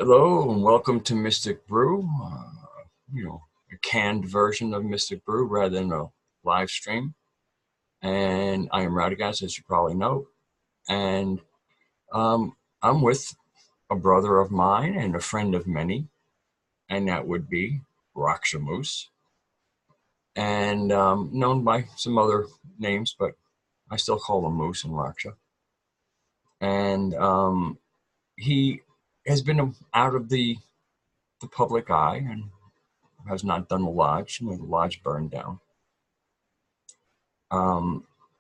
Hello and welcome to Mystic Brew. A canned version of Mystic Brew rather than a live stream. And I am Radagast, as you probably know. And I'm with a brother of mine and a friend of many, and that would be Raksha Moose, and known by some other names, but I still call him Moose and Raksha. And he has been out of the public eye and has not done the lodge. The lodge burned down.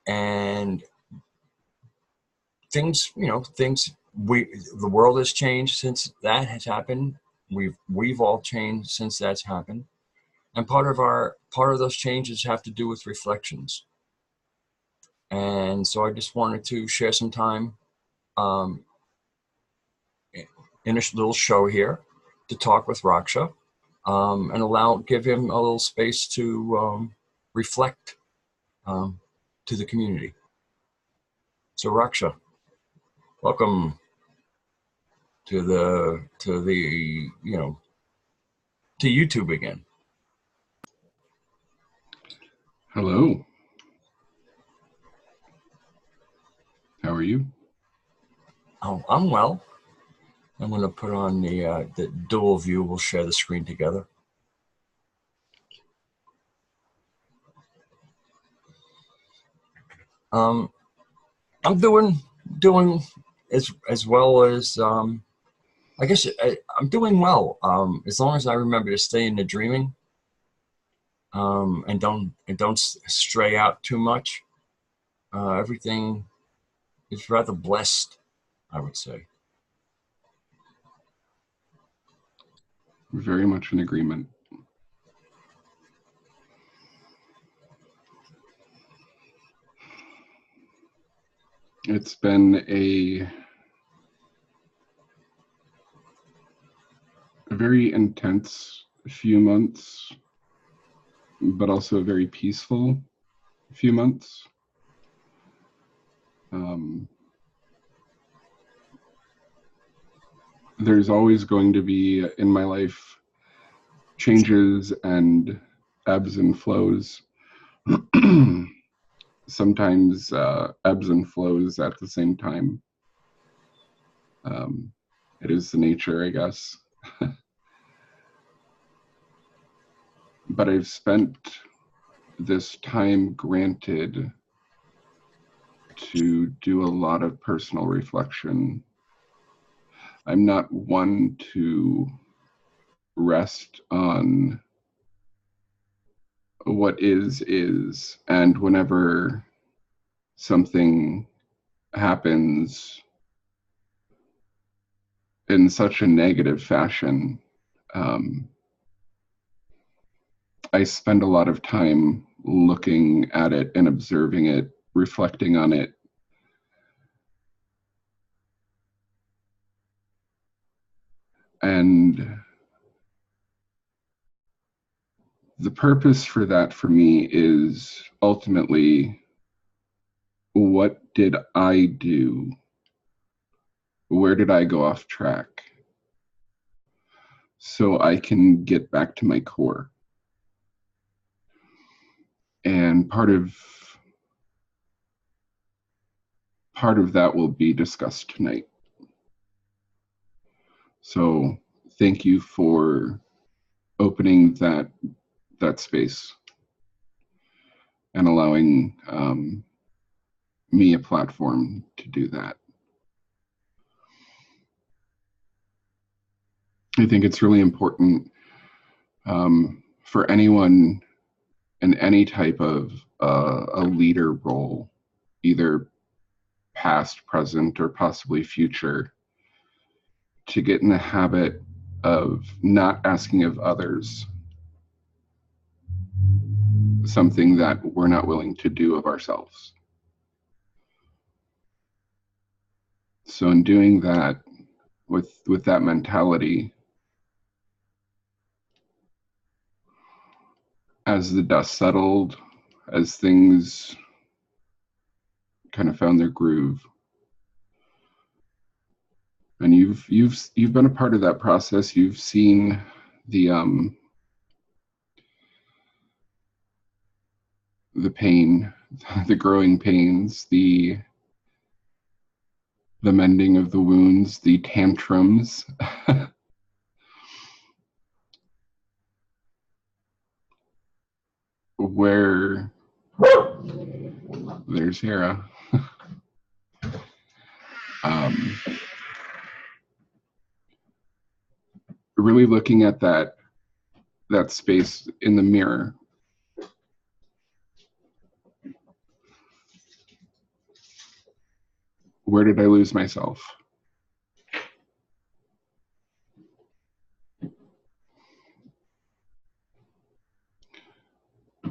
And things, the world has changed since that has happened. We've all changed since that's happened. And part of those changes have to do with reflections. And so I just wanted to share some time um, in a little show here to talk with Raksha, and give him a little space to reflect to the community. So Raksha, welcome to YouTube again. Hello. How are you? Oh, I'm well. I'm going to put on the dual view. We'll share the screen together. I'm doing as well as I guess I'm doing well. As long as I remember to stay in the dreaming, and don't stray out too much. Everything is rather blessed, I would say. Very much in agreement. It's been a very intense few months, but also a very peaceful few months. There's always going to be in my life changes and ebbs and flows. Sometimes ebbs and flows at the same time. It is the nature, I guess. But I've spent this time granted to do a lot of personal reflection. I'm not one to rest on what is, and whenever something happens in such a negative fashion, I spend a lot of time looking at it and observing it, reflecting on it. And the purpose for that for me is ultimately, what did I do? Where did I go off track? So I can get back to my core. And part of that will be discussed tonight. So thank you for opening that space and allowing me a platform to do that. I think it's really important for anyone in any type of a leader role, either past, present, or possibly future, to get in the habit of not asking of others something that we're not willing to do of ourselves. So in doing that, with that mentality, as the dust settled, as things kind of found their groove, And you've been a part of that process. You've seen the pain, the growing pains, the mending of the wounds, the tantrums. Where there's Hera. um, really looking at that space in the mirror. Where did I lose myself?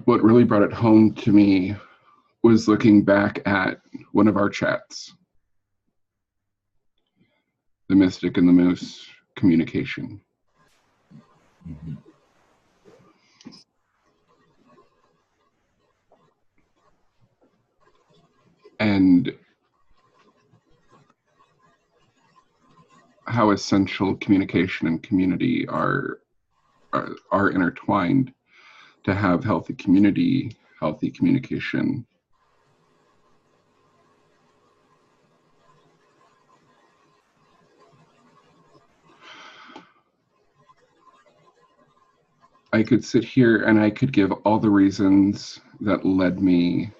What really brought it home to me was looking back at one of our chats, the Mystic and the Moose communication. Mm-hmm. And how essential communication and community are intertwined to have healthy community, healthy communication. I could sit here and I could give all the reasons that led me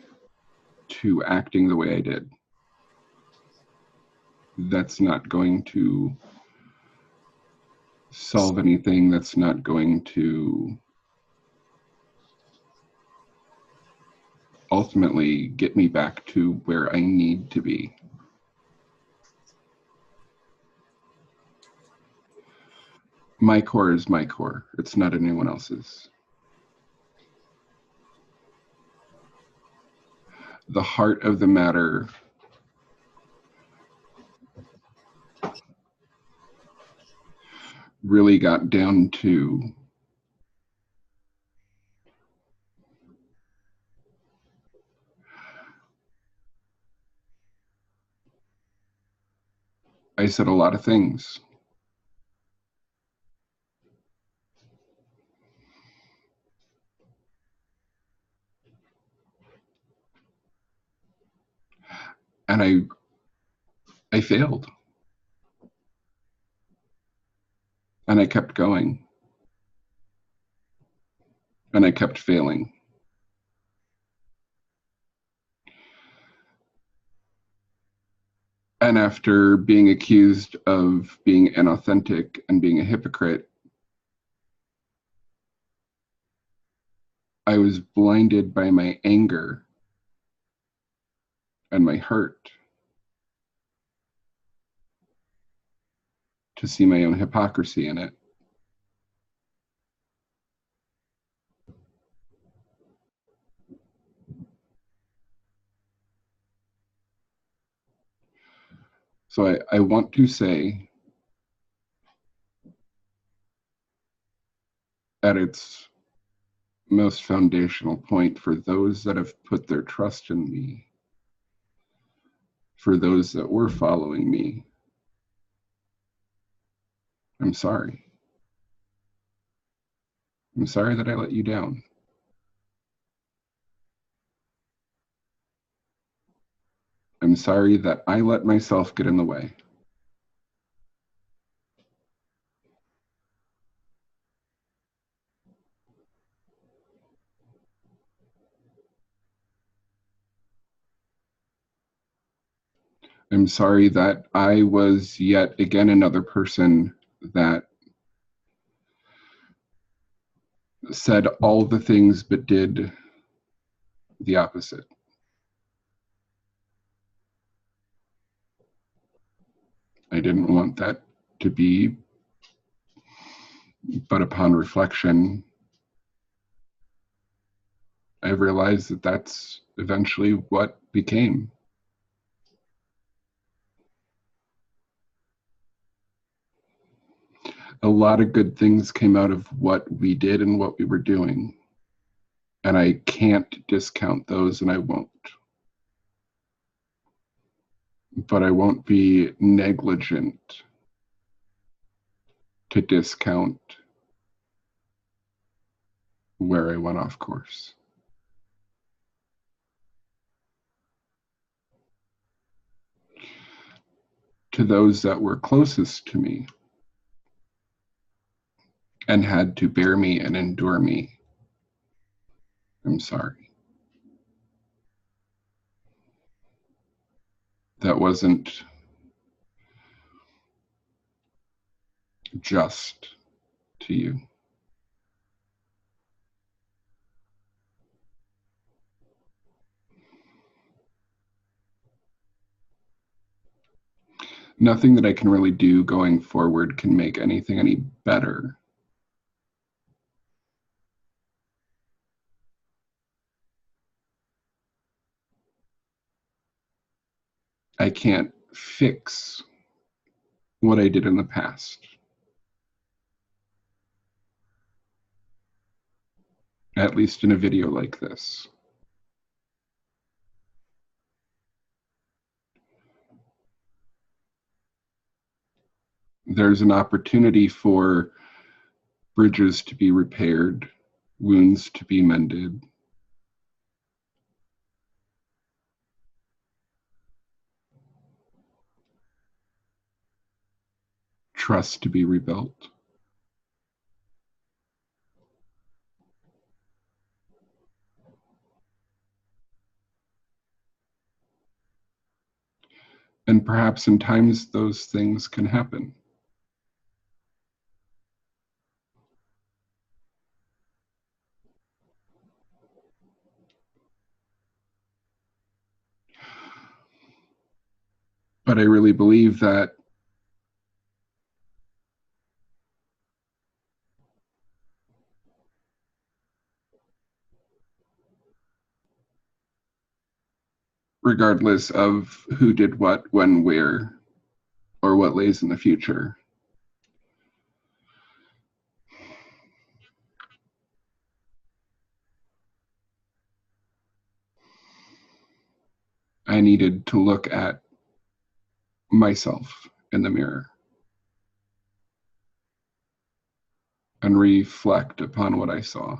to acting the way I did. That's not going to solve anything. That's not going to ultimately get me back to where I need to be. My core is my core. It's not anyone else's. The heart of the matter really got down to I said a lot of things. And I failed. And I kept going. And I kept failing. And after being accused of being inauthentic and being a hypocrite, I was blinded by my anger and my hurt to see my own hypocrisy in it. So I want to say, at its most foundational point, for those that have put their trust in me, for those that were following me, I'm sorry. I'm sorry that I let you down. I'm sorry that I let myself get in the way. I'm sorry that I was yet again another person that said all the things but did the opposite. I didn't want that to be, but upon reflection, I realized that that's eventually what became. A lot of good things came out of what we did and what we were doing. And I can't discount those, and I won't. But I won't be negligent to discount where I went off course. To those that were closest to me and had to bear me and endure me, I'm sorry. That wasn't just to you. Nothing that I can really do going forward can make anything any better. I can't fix what I did in the past, at least in a video like this. There's an opportunity for bridges to be repaired, wounds to be mended, trust to be rebuilt. And perhaps in times those things can happen. But I really believe that regardless of who did what, when, where, or what lays in the future, I needed to look at myself in the mirror and reflect upon what I saw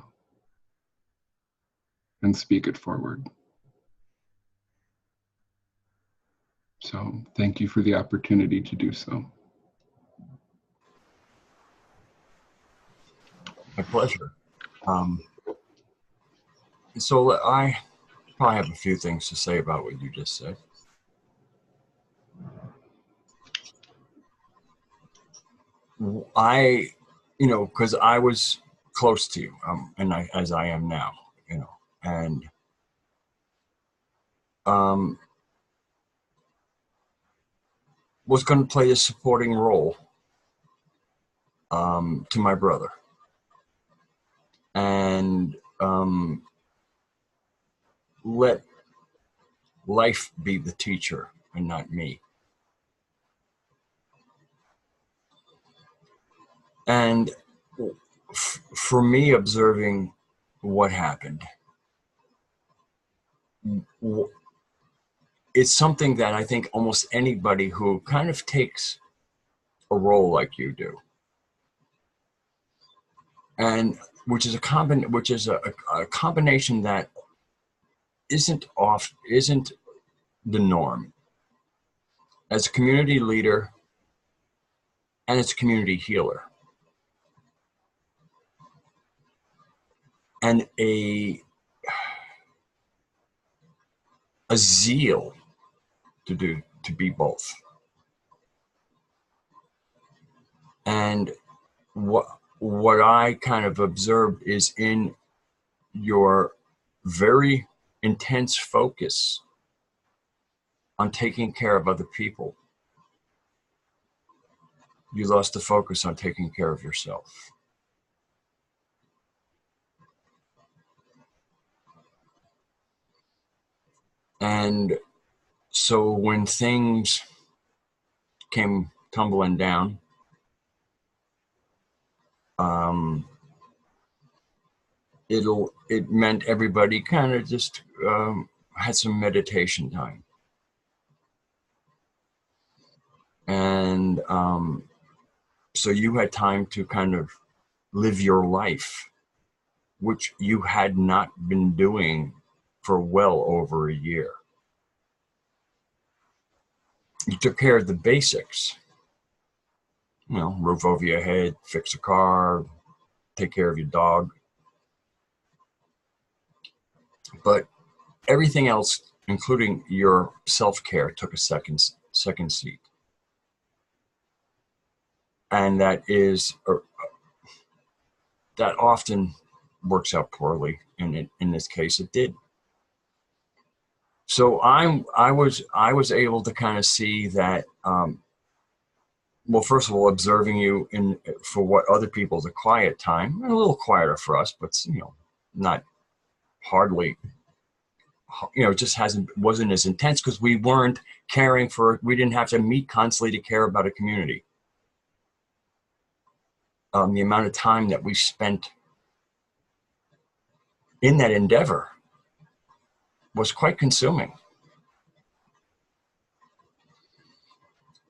and speak it forward. So thank you for the opportunity to do so. My pleasure. So I probably have a few things to say about what you just said. Because I was close to you, as I am now, and was going to play a supporting role to my brother, and let life be the teacher and not me. And for me, observing what happened, it's something that I think almost anybody who kind of takes a role like you do, and which is a combination that isn't the norm. As a community leader and as a community healer, and a zeal to be both. And what I kind of observed is in your very intense focus on taking care of other people, you lost the focus on taking care of yourself. And so when things came tumbling down, it meant everybody kind of just had some meditation time. And So you had time to kind of live your life, which you had not been doing for well over a year. You took care of the basics, roof over your head, fix a car, take care of your dog. But everything else, including your self-care, took a second seat. And that often works out poorly. And in this case, it did. So I was able to kind of see that. Well, first of all, observing you for what other people's a quiet time, a little quieter for us, but not hardly. It just wasn't as intense because we weren't caring for. We didn't have to meet constantly to care about a community. The amount of time that we spent in that endeavor was quite consuming.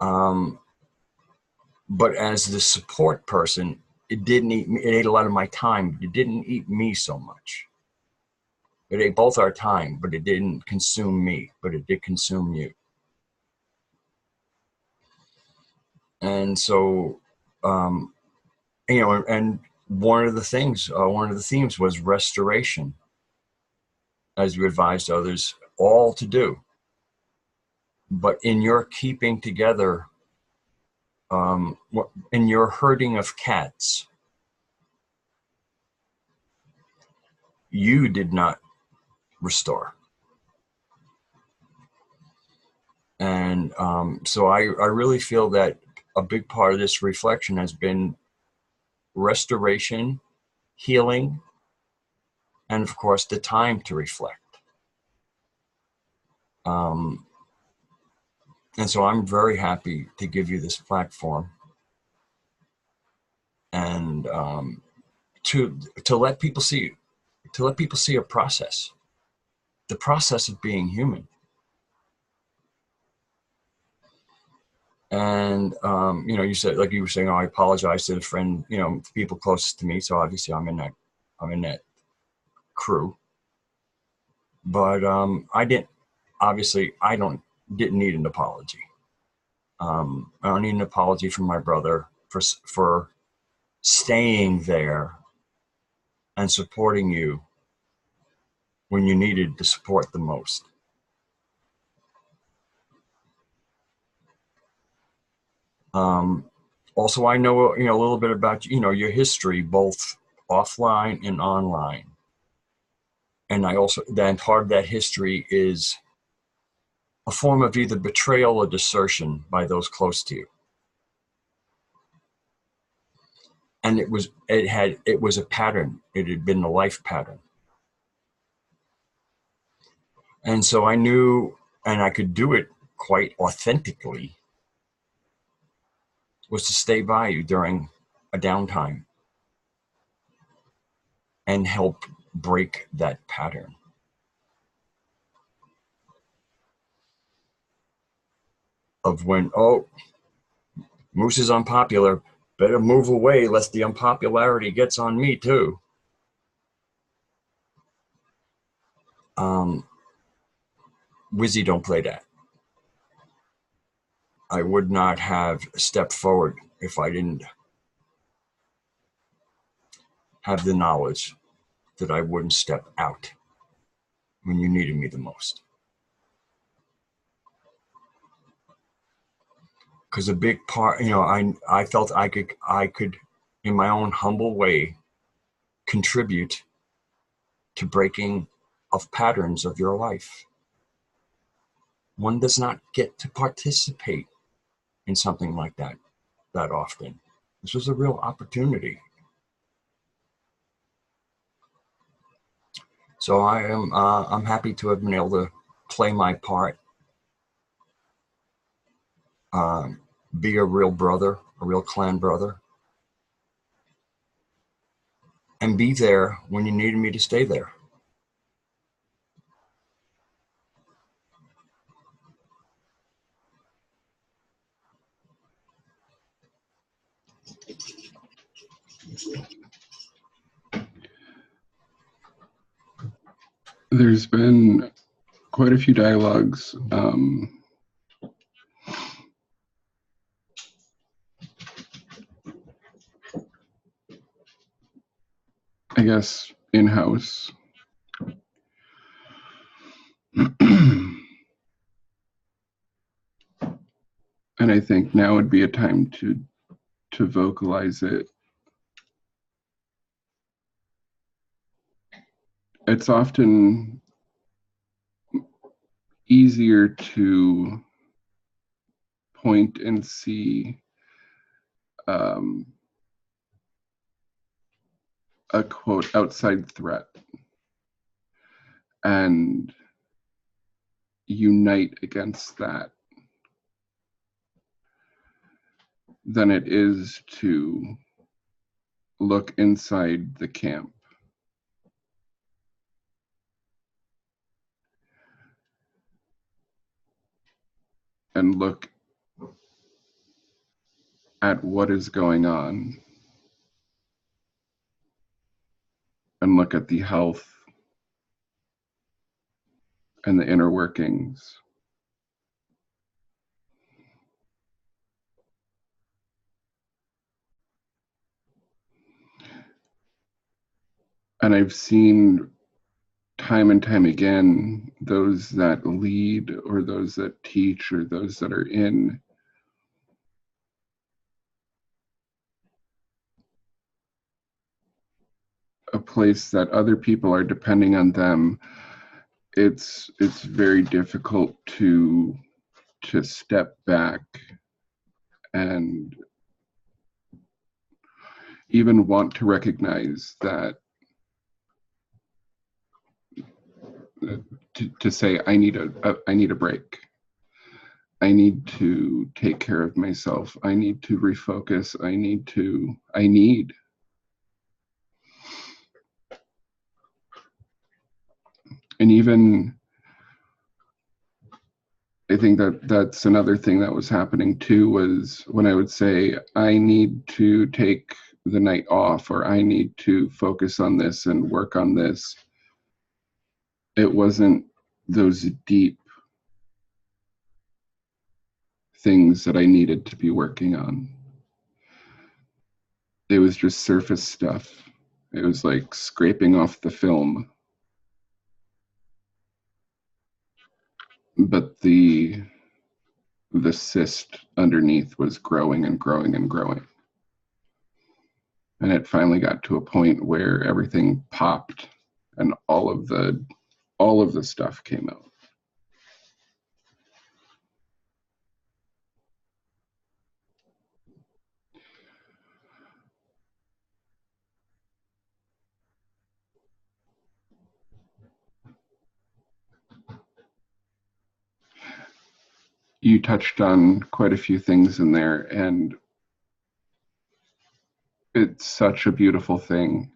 But as the support person, it didn't eat me. It ate a lot of my time. It didn't eat me so much. It ate both our time, but it didn't consume me, but it did consume you. And so, and one of the themes was restoration, as you advised others all to do. But in your keeping together, in your herding of cats, you did not restore. And so I really feel that a big part of this reflection has been restoration, healing, and of course the time to reflect. And so I'm very happy to give you this platform and to let people see a process, the process of being human. And you said, like you were saying, oh, I apologize to the friend, the people closest to me. So obviously I'm in that crew. But I didn't. Obviously, didn't need an apology. I don't need an apology from my brother for staying there and supporting you when you needed the support the most. Also, I know a little bit about your history, both offline and online, and I also then part of that history is a form of either betrayal or desertion by those close to you. And it was a pattern. It had been a life pattern. And so I knew, and I could do it quite authentically, was to stay by you during a downtime and help break that pattern. Of when, Moose is unpopular, better move away lest the unpopularity gets on me too. Wizzy don't play that. I would not have stepped forward if I didn't have the knowledge that I wouldn't step out when you needed me the most. Because a big part, I felt I could, in my own humble way, contribute to breaking of patterns of your life. One does not get to participate in something like that often. This was a real opportunity. So I'm happy to have been able to play my part, be a real brother, a real clan brother, and be there when you needed me to stay there. There's been quite a few dialogues, I guess, in-house. And I think now would be a time to vocalize it. It's often easier to point and see a quote outside threat and unite against that than it is to look inside the camp and look at what is going on and look at the health and the inner workings. And I've seen time and time again those that lead or those that teach or those that are in a place that other people are depending on them. It's very difficult to step back and even want to recognize that, to say I need a break. I need to take care of myself. I need to refocus. I need. And even I think that that's another thing that was happening too, was when I would say, I need to take the night off, or I need to focus on this and work on this. It wasn't those deep things that I needed to be working on. It was just surface stuff. It was like scraping off the film. But the cyst underneath was growing and growing and growing. And it finally got to a point where everything popped and all of the stuff came out. You touched on quite a few things in there, and it's such a beautiful thing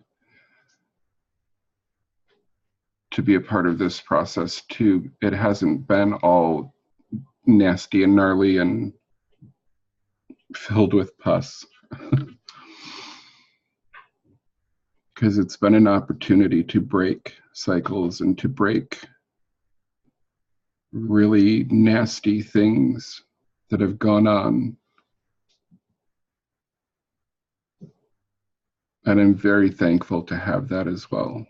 to be a part of this process too. It hasn't been all nasty and gnarly and filled with pus. Because it's been an opportunity to break cycles and to break really nasty things that have gone on. And I'm very thankful to have that as well.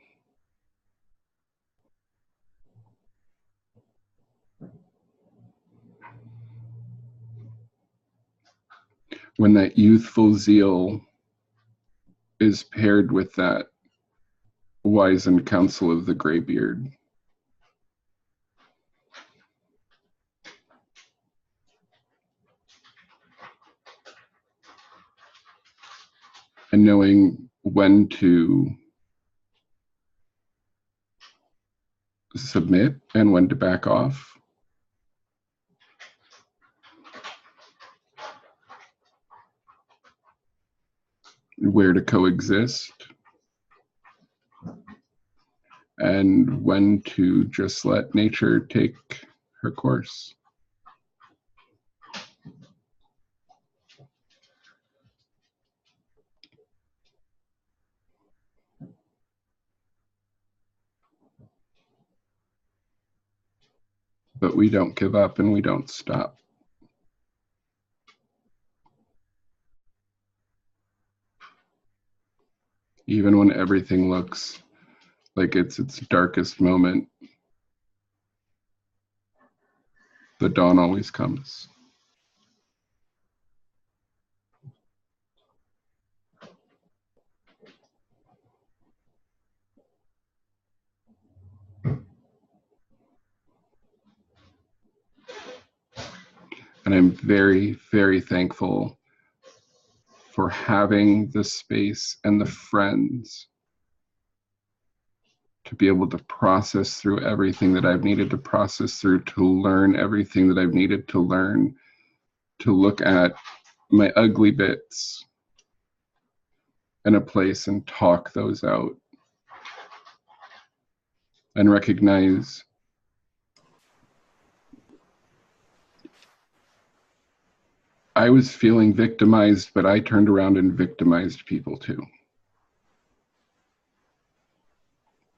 When that youthful zeal is paired with that wizened counsel of the graybeard, and knowing when to submit and when to back off, where to coexist, and when to just let nature take her course. but we don't give up and we don't stop. Even when everything looks like it's its darkest moment, the dawn always comes. And I'm very, very thankful for having the space and the friends to be able to process through everything that I've needed to process through, to learn everything that I've needed to learn, to look at my ugly bits in a place and talk those out and recognize I was feeling victimized, but I turned around and victimized people too.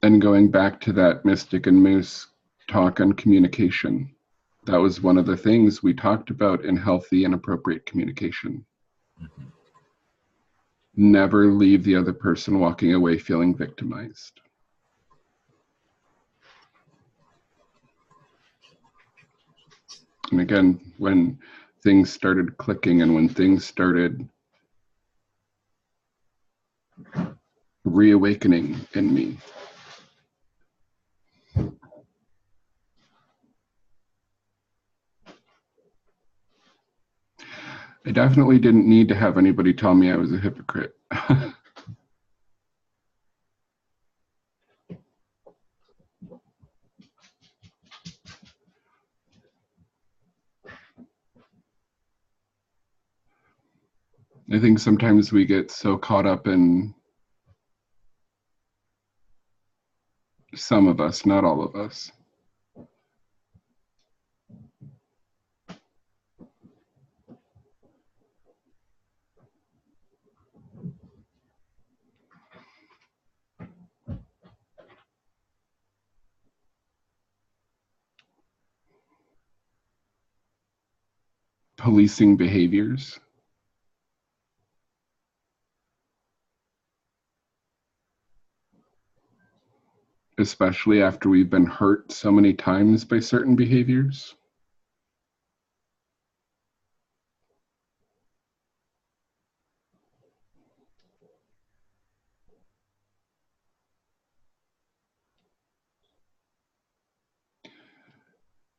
And going back to that Mystic and Moose talk on communication, that was one of the things we talked about in healthy and appropriate communication. Mm-hmm. Never leave the other person walking away feeling victimized. And again, when things started clicking and when things started reawakening in me, I definitely didn't need to have anybody tell me I was a hypocrite. I think sometimes we get so caught up in, some of us, not all of us, policing behaviors, especially after we've been hurt so many times by certain behaviors.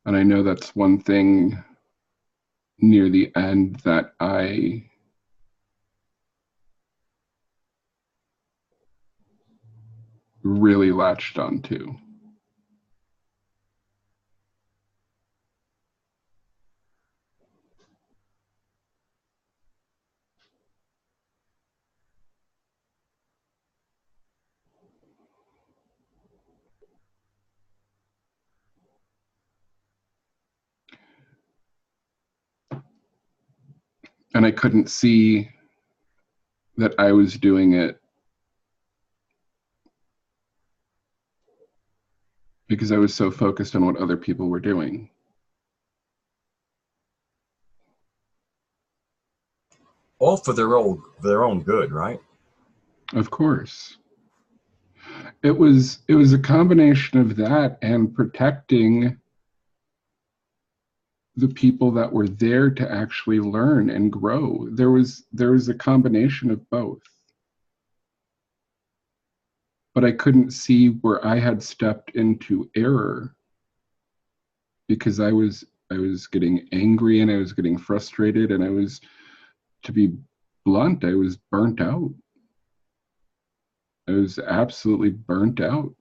And I know that's one thing near the end that I really latched onto. And I couldn't see that I was doing it because I was so focused on what other people were doing. All for their own good, right? Of course. It was a combination of that and protecting the people that were there to actually learn and grow. There was a combination of both. But I couldn't see where I had stepped into error because I was getting angry and I was getting frustrated and I was, to be blunt, I was burnt out. I was absolutely burnt out.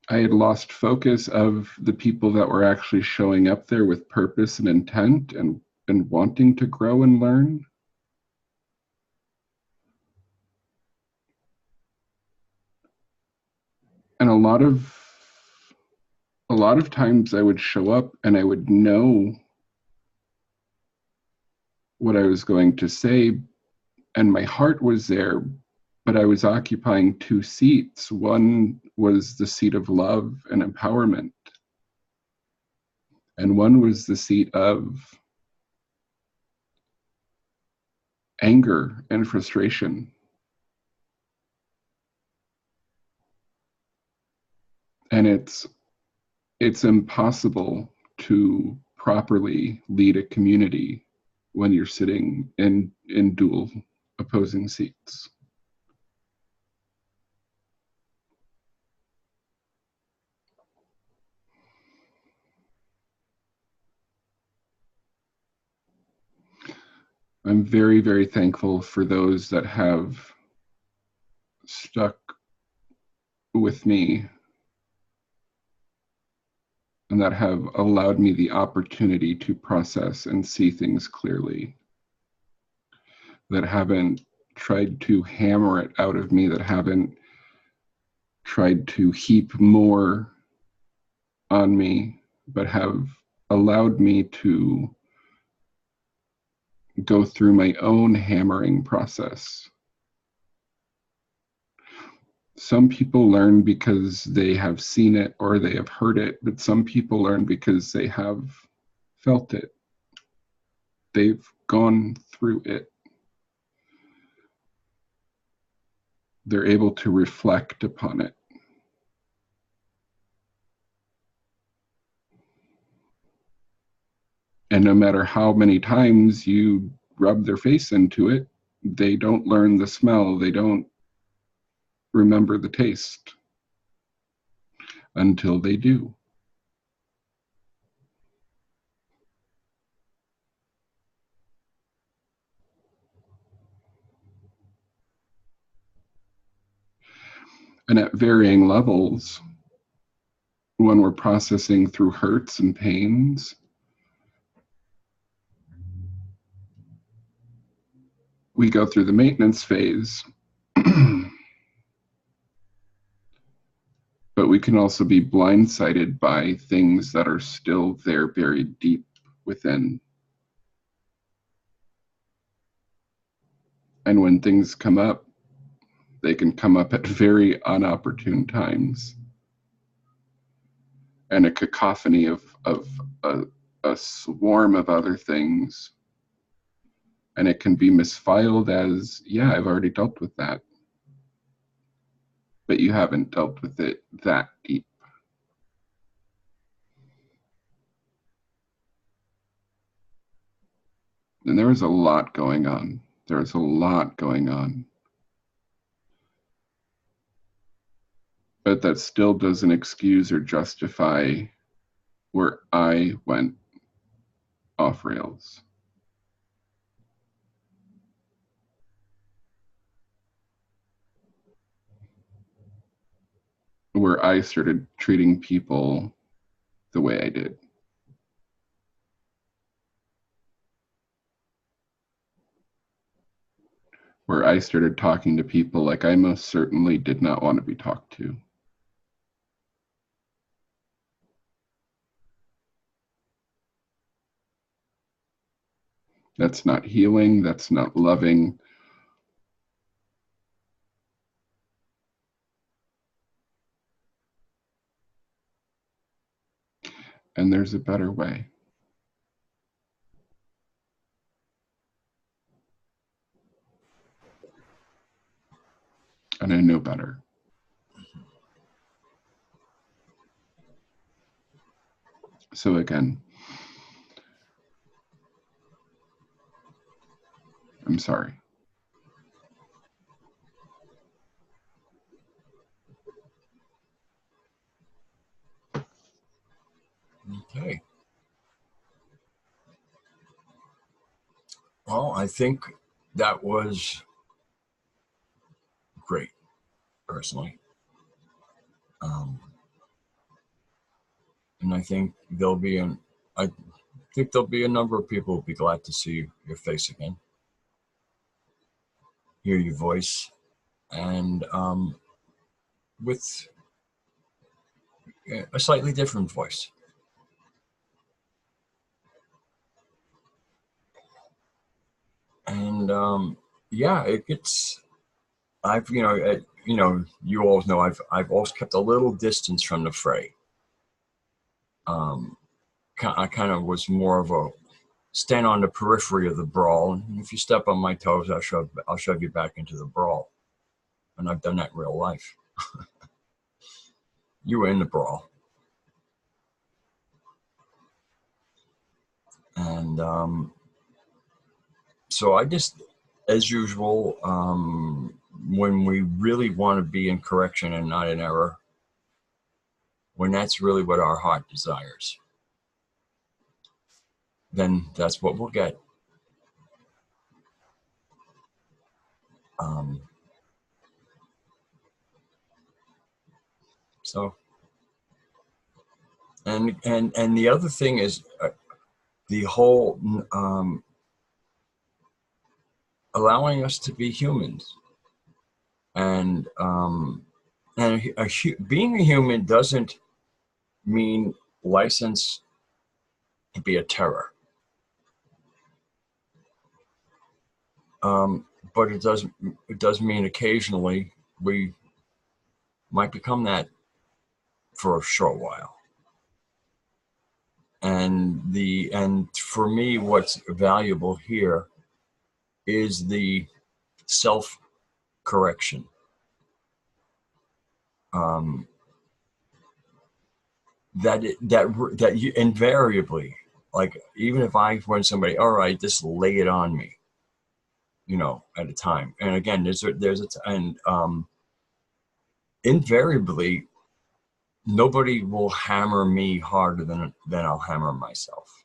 I had lost focus of the people that were actually showing up there with purpose and intent and wanting to grow and learn. And a lot of times I would show up and I would know what I was going to say, and my heart was there, but I was occupying two seats. One was the seat of love and empowerment, and one was the seat of anger and frustration. And it's impossible to properly lead a community when you're sitting in dual opposing seats. I'm very, very thankful for those that have stuck with me and that have allowed me the opportunity to process and see things clearly, that haven't tried to hammer it out of me, that haven't tried to heap more on me, but have allowed me to go through my own hammering process. Some people learn because they have seen it or they have heard it, but some people learn because they have felt it. They've gone through it. They're able to reflect upon it. And no matter how many times you rub their face into it, they don't learn the smell, they don't remember the taste until they do. And at varying levels, when we're processing through hurts and pains, we go through the maintenance phase. But we can also be blindsided by things that are still there buried deep within. And when things come up, they can come up at very unopportune times. And a cacophony of a swarm of other things. And it can be misfiled as, yeah, I've already dealt with that. But you haven't dealt with it that deep. And there was a lot going on. There was a lot going on. But that still doesn't excuse or justify where I went off rails. Where I started treating people the way I did. Where I started talking to people like I most certainly did not want to be talked to. That's not healing. That's not loving. And there's a better way. And I know better. So again, I'm sorry. Okay. Well, I think that was great, personally. Um, and I think I think there'll be a number of people who'll be glad to see your face again, hear your voice, and with a slightly different voice. And yeah, it gets I've, you all know I've always kept a little distance from the fray. Um, I kind of was more of a stand on the periphery of the brawl, and if you step on my toes, I'll shove you back into the brawl. And I've done that in real life. You were in the brawl, and so I just, as usual, when we really want to be in correction and not in error, when that's really what our heart desires, then that's what we'll get. Um, so, and the other thing is the whole allowing us to be humans, and being a human doesn't mean license to be a terror. Um, but it does mean occasionally we might become that for a short while. And for me, what's valuable here is the self correction. Um, that you invariably, like, even if I when somebody, all right, just lay it on me, at a time. And again, and invariably, nobody will hammer me harder than I'll hammer myself.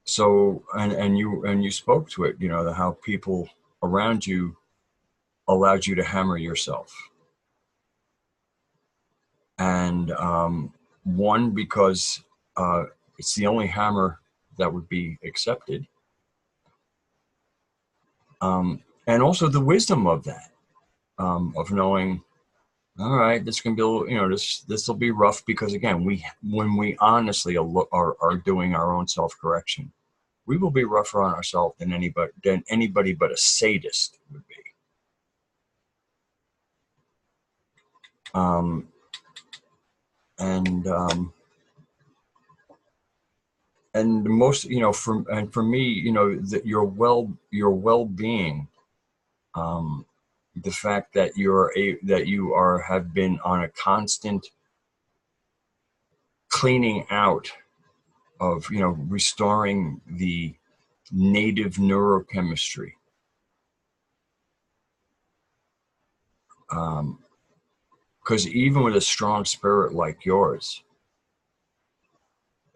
So, and you spoke to it, how people around you allowed you to hammer yourself. And one, because it's the only hammer that would be accepted. And also the wisdom of that, of knowing, all right, this can be, this will be rough, because again, when we honestly are doing our own self-correction, we will be rougher on ourselves than anybody but a sadist would be. Um, and and most, for me, that your well-being, the fact that you have been on a constant cleaning out of, restoring the native neurochemistry. Because even with a strong spirit like yours,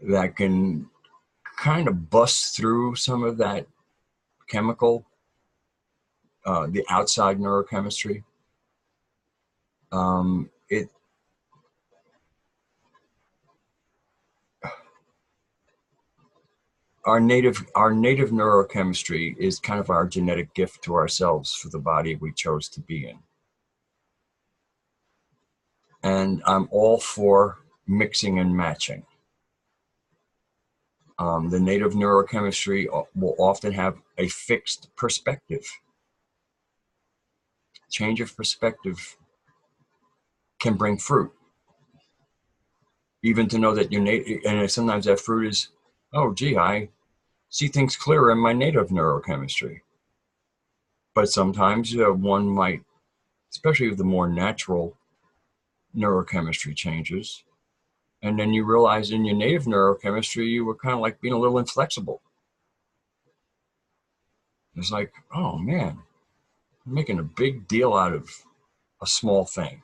that can kind of bust through some of that chemical, the outside neurochemistry. It our native neurochemistry is kind of our genetic gift to ourselves for the body we chose to be in. And I'm all for mixing and matching. The native neurochemistry will often have a fixed perspective. Change of perspective can bring fruit. Even to know that your native, and sometimes that fruit is, oh, gee, I see things clearer in my native neurochemistry. But sometimes one might, especially with the more natural neurochemistry changes, and then you realize in your native neurochemistry, you were kind of like being a little inflexible. It's like, oh man, I'm making a big deal out of a small thing.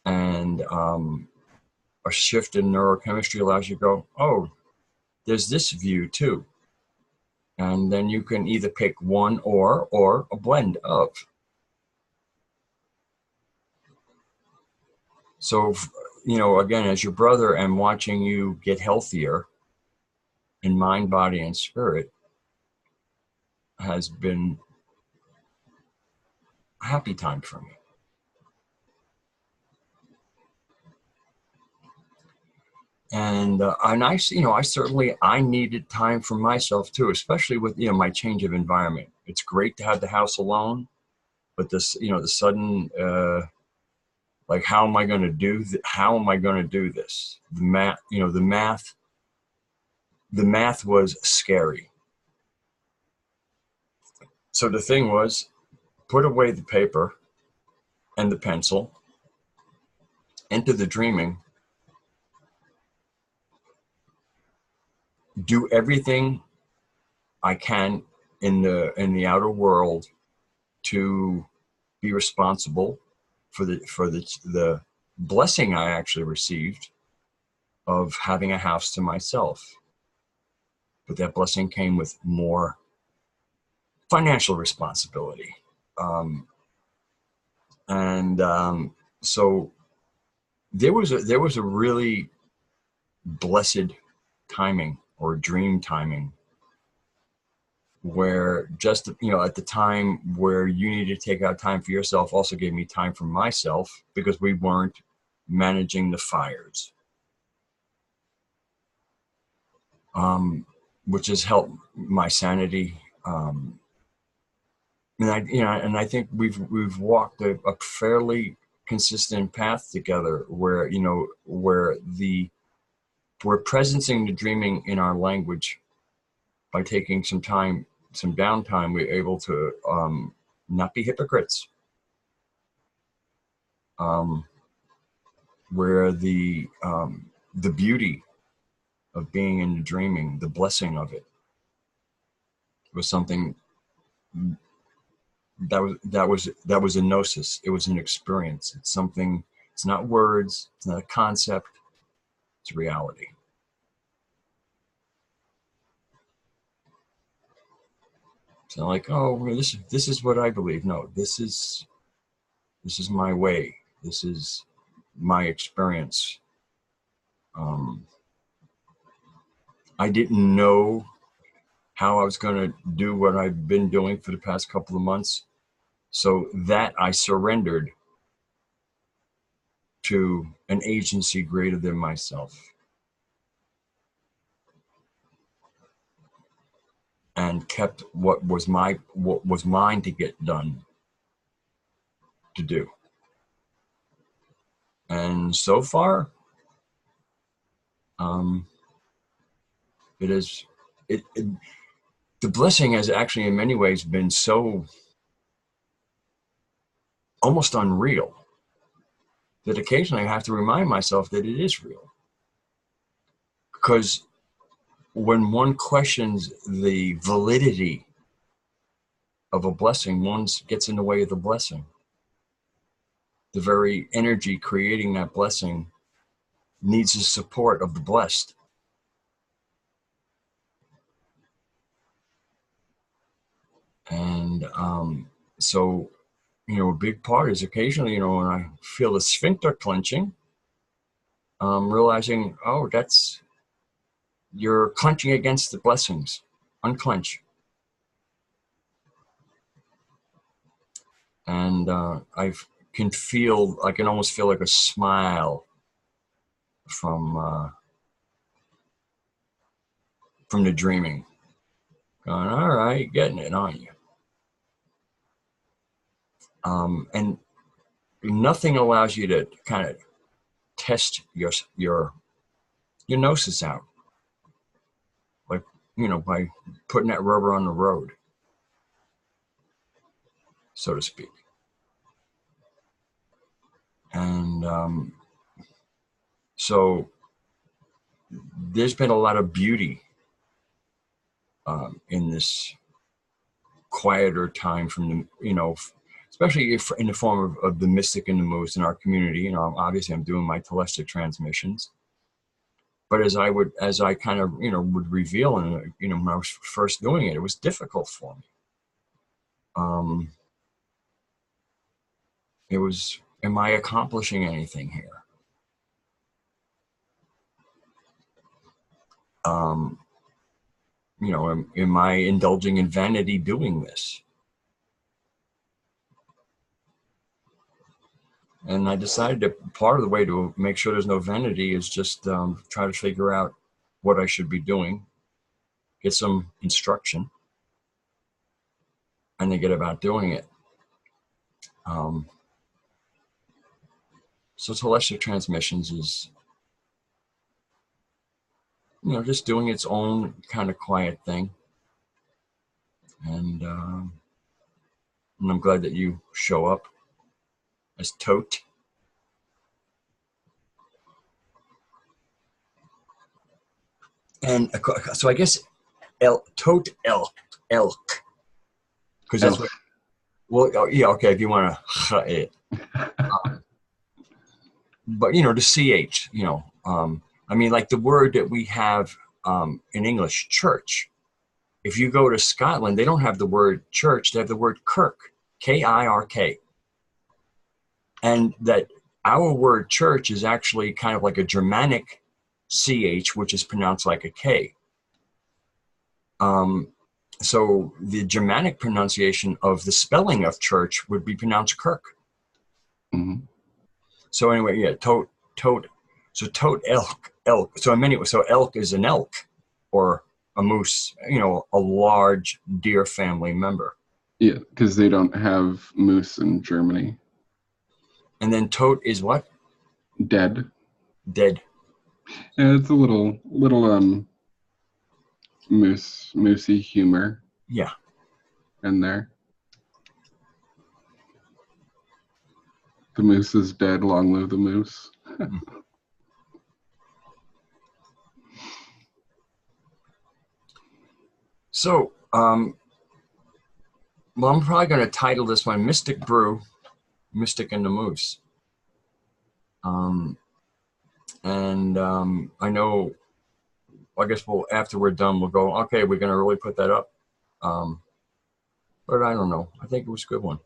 And a shift in neurochemistry allows you to go, oh, there's this view too. And then you can either pick one or a blend of. So, again, as your brother, and watching you get healthier in mind, body, and spirit has been a happy time for me. And I certainly, I needed time for myself too, especially with, my change of environment. It's great to have the house alone, but this, the sudden, like, how am I going to do? How am I going to do this? The math was scary. So the thing was, put away the paper and the pencil, into the dreaming, do everything I can in the outer world to be responsible for the blessing I actually received of having a house to myself. But that blessing came with more financial responsibility. Um, and so there was a really blessed timing, or dream timing, where just at the time where you needed to take out time for yourself also gave me time for myself, because we weren't managing the fires, which has helped my sanity. And I think we've walked a fairly consistent path together, where we're presencing the dreaming in our language by taking some downtime. We're able to not be hypocrites. Um, where the beauty of being in the dreaming, the blessing of it, was something that was a gnosis. It was an experience. It's something. It's not words. It's not a concept. It's reality. So, like, oh, well, this is what I believe. No, this is my way. This is my experience. Um, I didn't know how I was going to do what I've been doing for the past couple of months. So that I surrendered to an agency greater than myself, and kept what was mine to get done, to do. And so far, um, it is it the blessing has actually in many ways been so almost unreal that occasionally I have to remind myself that it is real. Because when one questions the validity of a blessing, one gets in the way of the blessing. The very energy creating that blessing needs the support of the blessed. And so, a big part is occasionally, when I feel the sphincter clenching, realizing, oh, you're clenching against the blessings. Unclench. And I can almost feel like a smile from the dreaming. Going, all right, getting it, aren't you? And nothing allows you to kind of test your gnosis out, like, by putting that rubber on the road, so to speak. And so there's been a lot of beauty in this quieter time from especially if in the form of the mystic and the moves in our community. Obviously I'm doing my telestic transmissions, but as I kind of would reveal, and when I was first doing it, it was difficult for me. It was, am I accomplishing anything here? Am I indulging in vanity doing this? And I decided that part of the way to make sure there's no vanity is just try to figure out what I should be doing, get some instruction, and they get about doing it. Um, so Telestial Transmissions is, just doing its own kind of quiet thing. And I'm glad that you show up as Tote. And so I guess Tote elk, because that's what. Elf. Well, yeah, okay, if you want to it, but the ch, I mean, like the word that we have in English, church. If you go to Scotland, they don't have the word church; they have the word kirk, Kirk, and that our word church is actually kind of like a Germanic ch, which is pronounced like a k. So the Germanic pronunciation of the spelling of church would be pronounced Kirk. Mm-hmm. So anyway, yeah, tote. So tote elk. So in many ways, so elk is an elk or a moose, a large deer family member. Yeah, because they don't have moose in Germany. And then tote is what? Dead. Dead. Yeah, it's a little moosey humor. Yeah. In there. The moose is dead, long live the moose. So, well, I'm probably going to title this one Mystic Brew, Mystic and the Moose. I know, I guess after we're done, we'll go, okay, we're going to really put that up. But I don't know. I think it was a good one.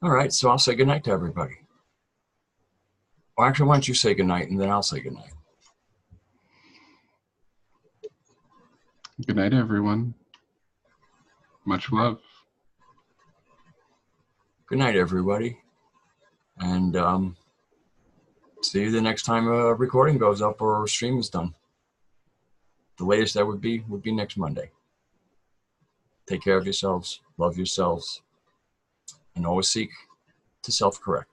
All right, so I'll say goodnight to everybody. Well, actually, why don't you say goodnight, and then I'll say goodnight. Good night, everyone. Much love. Good night, everybody. And see you the next time a recording goes up or a stream is done. The latest that would be next Monday. Take care of yourselves, love yourselves, and always seek to self-correct.